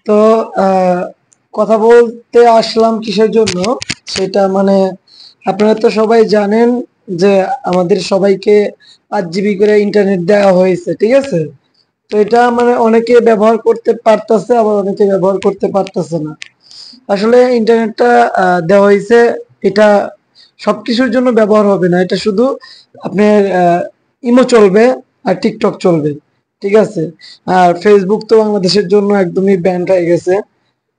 তো কথা বলতে আসলাম কিসের জন্য, সেটা মানে আপনারা তো সবাই জানেন যে আমাদের সবাইকে 5 জিবি করে ইন্টারনেট দেওয়া হয়েছে, ঠিক আছে। তো এটা মানে অনেকে ব্যবহার করতে পারতেছে, আবার অনেকে ব্যবহার করতে পারতেছে না। আসলে ইন্টারনেটটা দেওয়া হয়েছে, এটা সবকিছুর জন্য ব্যবহার হবে না। এটা শুধু আপনার ইমো চলবে আর টিকটক চলবে, ঠিক আছে। আর ফেসবুক তো বাংলাদেশের জন্য একদমই ব্যান হয়ে গেছে।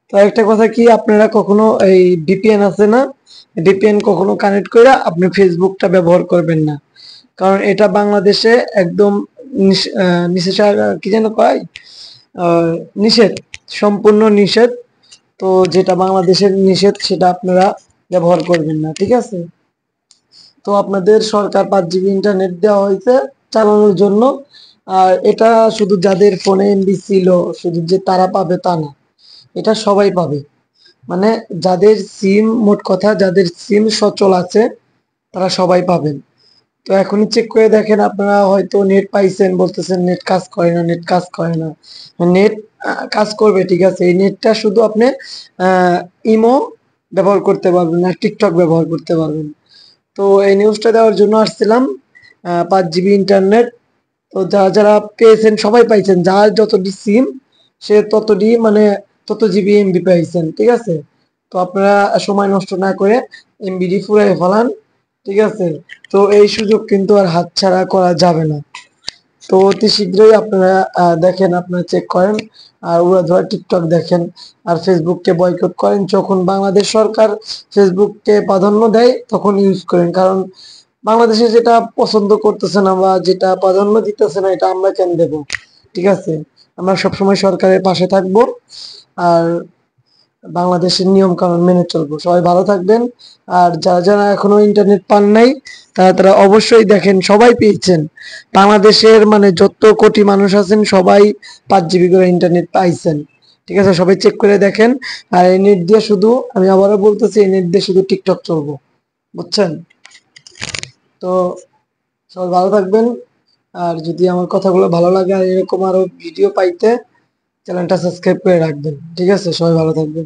তো একটা কথা কি, আপনারা কখনো এই ভিপিএন আছে না, ভিপিএন কখনো কানেক্ট করে আপনি ফেসবুকটা ব্যবহার করবেন না। কারণ এটা বাংলাদেশে একদম নিষেধাজ্ঞা কি যেন কয়, আহ, নিষেধ, সম্পূর্ণ নিষেধ। তো যেটা বাংলাদেশের নিষেধ সেটা আপনারা ব্যবহার করবেন না, ঠিক আছে। তো আপনাদের সরকার 5 জিবি ইন্টারনেট দেওয়া হয়েছে চালানোর জন্য। আর এটা শুধু যাদের ফোনে এমবি ছিল শুধু যে তারা পাবে তা না, এটা সবাই পাবে। মানে যাদের সিম, মোট কথা যাদের সিম সচল আছে তারা সবাই পাবেন। তো এখনই চেক করে দেখেন, আপনারা হয়তো নেট পাইছেন, বলতেছেন নেট কাজ করে না, নেট কাজ করে না। নেট কাজ করবে, ঠিক আছে। এই নেটটা শুধু আপনি ইমো ব্যবহার করতে পারবেন না, টিকটক ব্যবহার করতে পারবেন। তো এই নিউজটা দেওয়ার জন্য আসছিলাম। 5 জিবি ইন্টারনেট, তো যারা যারা পেয়েছেন সবাই পাইছেন, যার যতটি সিম সে ততটি মানে তত জিবি এমবি পাইছেন, ঠিক আছে। তো আপনারা সময় নষ্ট না করে এমবিডি ফুরাই ফেলান, ঠিক আছে। তো এই সুযোগ কিন্তু আর হাতছাড়া করা যাবে না। তো অতি শীঘ্রই আপনারা দেখেন, আপনারা চেক করেন, আর উড়াধুরা টিকটক দেখেন, আর ফেসবুককে বয়কট করেন। যখন বাংলাদেশ সরকার ফেসবুককে প্রাধান্য দেয় তখন ইউজ করেন, কারণ বাংলাদেশে যেটা পছন্দ করতেছে না বা যেটা প্রাধান্য দিতেছে না এটা আমরা কেন দেব, ঠিক আছে। আমরা সবসময় সরকারের পাশে থাকবো, আর বাংলাদেশের নিয়ম কানুন মেনে চলবো। সবাই ভালো থাকবেন। আর যারা যারা এখনো ইন্টারনেট পান নাই তারা তারা অবশ্যই দেখেন, সবাই পেয়েছেন। বাংলাদেশের মানে যত কোটি মানুষ আছেন সবাই 5 জিবি করে ইন্টারনেট পাইছেন, ঠিক আছে। সবাই চেক করে দেখেন। আর এই নেট দিয়ে শুধু, আমি আবারও বলতেছি, এই নেট দিয়ে শুধু টিকটক চলবো, বুঝছেন। তো সবাই ভালো থাকবেন। আর যদি আমার কথাগুলো ভালো লাগে আর এরকম আরো ভিডিও পাইতে চ্যানেলটা সাবস্ক্রাইব করে রাখবেন, ঠিক আছে। সবাই ভালো থাকবেন।